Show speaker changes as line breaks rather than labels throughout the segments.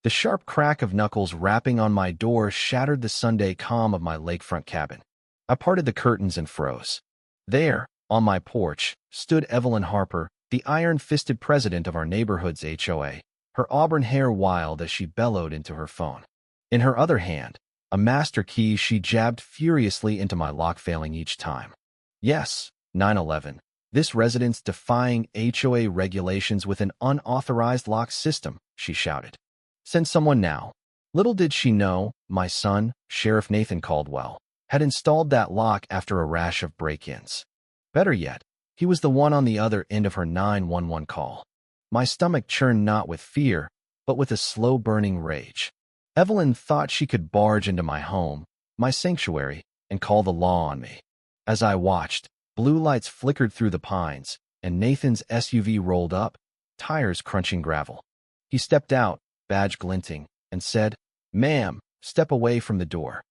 The sharp crack of knuckles rapping on my door shattered the Sunday calm of my lakefront cabin. I parted the curtains and froze. There, on my porch, stood Evelyn Harper, the iron-fisted president of our neighborhood's HOA, her auburn hair wild as she bellowed into her phone. In her other hand, a master key she jabbed furiously into my lock, failing each time. Yes, 9/11. This residence defying HOA regulations with an unauthorized lock system, she shouted. Send someone now. Little did she know, my son, Sheriff Nathan Caldwell, had installed that lock after a rash of break-ins. Better yet, he was the one on the other end of her 911 call. My stomach churned not with fear, but with a slow-burning rage. Evelyn thought she could barge into my home, my sanctuary, and call the law on me. As I watched, blue lights flickered through the pines, and Nathan's SUV rolled up, tires crunching gravel. He stepped out, badge glinting, and said, "Ma'am, step away from the door."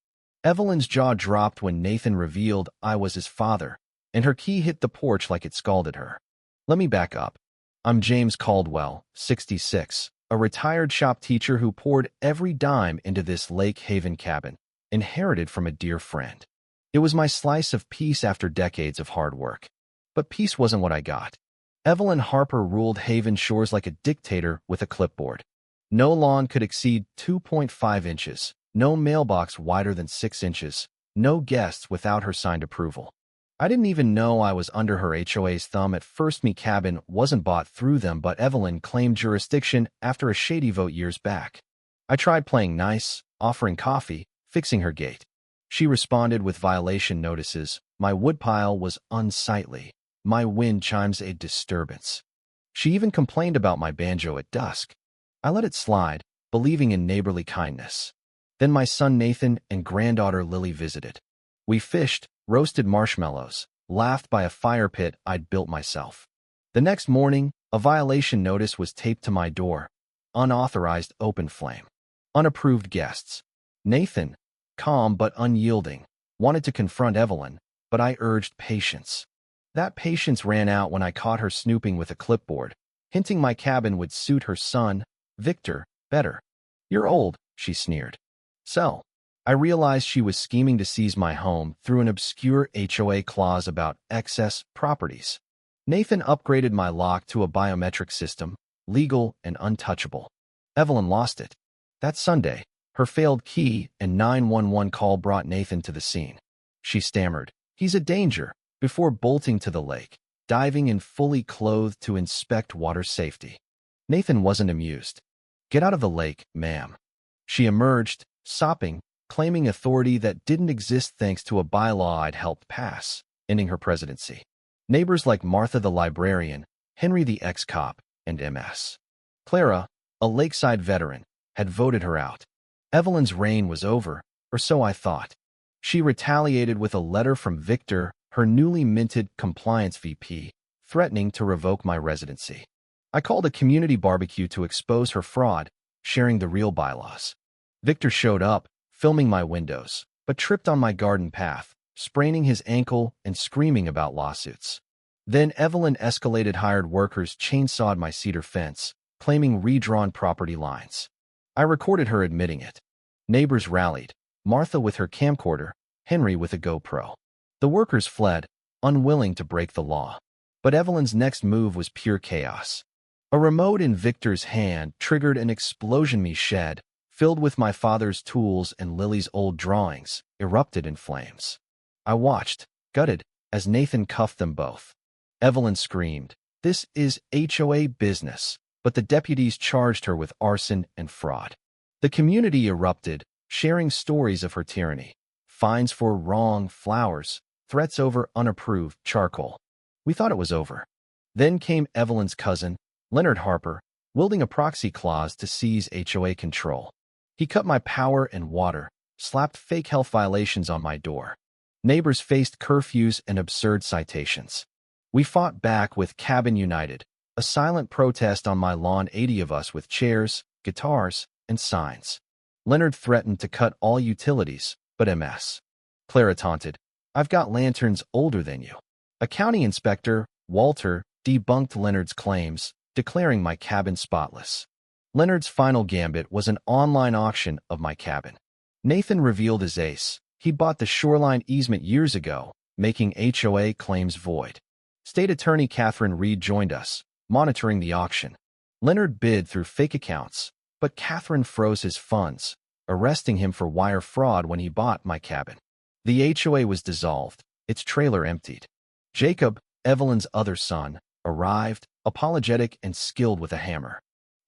Evelyn's jaw dropped when Nathan revealed I was his father, and her key hit the porch like it scalded her. Let me back up. I'm James Caldwell, 66, a retired shop teacher who poured every dime into this Lake Haven cabin, inherited from a dear friend. It was my slice of peace after decades of hard work. But peace wasn't what I got. Evelyn Harper ruled Haven Shores like a dictator with a clipboard. No lawn could exceed 2.5 inches, no mailbox wider than 6 inches, no guests without her signed approval. I didn't even know I was under her HOA's thumb at first. Me cabin wasn't bought through them, but Evelyn claimed jurisdiction after a shady vote years back. I tried playing nice, offering coffee, fixing her gate. She responded with violation notices. My woodpile was unsightly. My wind chimes a disturbance. She even complained about my banjo at dusk. I let it slide, believing in neighborly kindness. Then my son Nathan and granddaughter Lily visited. We fished, roasted marshmallows, laughed by a fire pit I'd built myself. The next morning, a violation notice was taped to my door. Unauthorized open flame. Unapproved guests. Nathan, calm but unyielding, wanted to confront Evelyn, but I urged patience. That patience ran out when I caught her snooping with a clipboard, hinting my cabin would suit her son, Victor, better. You're old, she sneered. So, I realized she was scheming to seize my home through an obscure HOA clause about excess properties. Nathan upgraded my lock to a biometric system, legal and untouchable. Evelyn lost it. That Sunday, her failed key and 911 call brought Nathan to the scene. She stammered, "He's a danger," before bolting to the lake, diving in fully clothed to inspect water safety. Nathan wasn't amused. "Get out of the lake, ma'am." She emerged, sopping, claiming authority that didn't exist thanks to a bylaw I'd helped pass, ending her presidency. Neighbors like Martha the librarian, Henry the ex-cop, and Ms. Clara, a lakeside veteran, had voted her out. Evelyn's reign was over, or so I thought. She retaliated with a letter from Victor, her newly minted compliance VP, threatening to revoke my residency. I called a community barbecue to expose her fraud, sharing the real bylaws. Victor showed up, filming my windows, but tripped on my garden path, spraining his ankle and screaming about lawsuits. Then Evelyn escalated. Hired workers chainsawed my cedar fence, claiming redrawn property lines. I recorded her admitting it. Neighbors rallied, Martha with her camcorder, Henry with a GoPro. The workers fled, unwilling to break the law. But Evelyn's next move was pure chaos. A remote in Victor's hand triggered an explosion. Me shed, filled with my father's tools and Lily's old drawings, erupted in flames. I watched, gutted, as Nathan cuffed them both. Evelyn screamed, "This is HOA business," but the deputies charged her with arson and fraud. The community erupted, sharing stories of her tyranny, fines for wrong flowers, threats over unapproved charcoal. We thought it was over. Then came Evelyn's cousin, Leonard Harper, wielding a proxy clause to seize HOA control. He cut my power and water, slapped fake health violations on my door. Neighbors faced curfews and absurd citations. We fought back with Cabin United, a silent protest on my lawn, 80 of us with chairs, guitars, and signs. Leonard threatened to cut all utilities, but Ms. Clara taunted, "I've got lanterns older than you." A county inspector, Walter, debunked Leonard's claims, declaring my cabin spotless. Leonard's final gambit was an online auction of my cabin. Nathan revealed his ace. He bought the shoreline easement years ago, making HOA claims void. State Attorney Catherine Reed joined us, monitoring the auction. Leonard bid through fake accounts, but Catherine froze his funds, arresting him for wire fraud when he bought my cabin. The HOA was dissolved, its trailer emptied. Jacob, Evelyn's other son, arrived, apologetic and skilled with a hammer.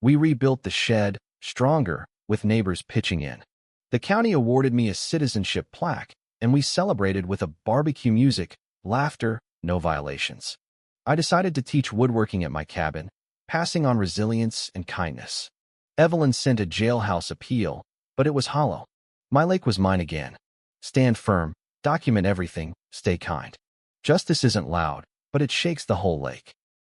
We rebuilt the shed, stronger, with neighbors pitching in. The county awarded me a citizenship plaque, and we celebrated with a barbecue, music, laughter, no violations. I decided to teach woodworking at my cabin, passing on resilience and kindness. Evelyn sent a jailhouse appeal, but it was hollow. My lake was mine again. Stand firm, document everything, stay kind. Justice isn't loud, but it shakes the whole lake.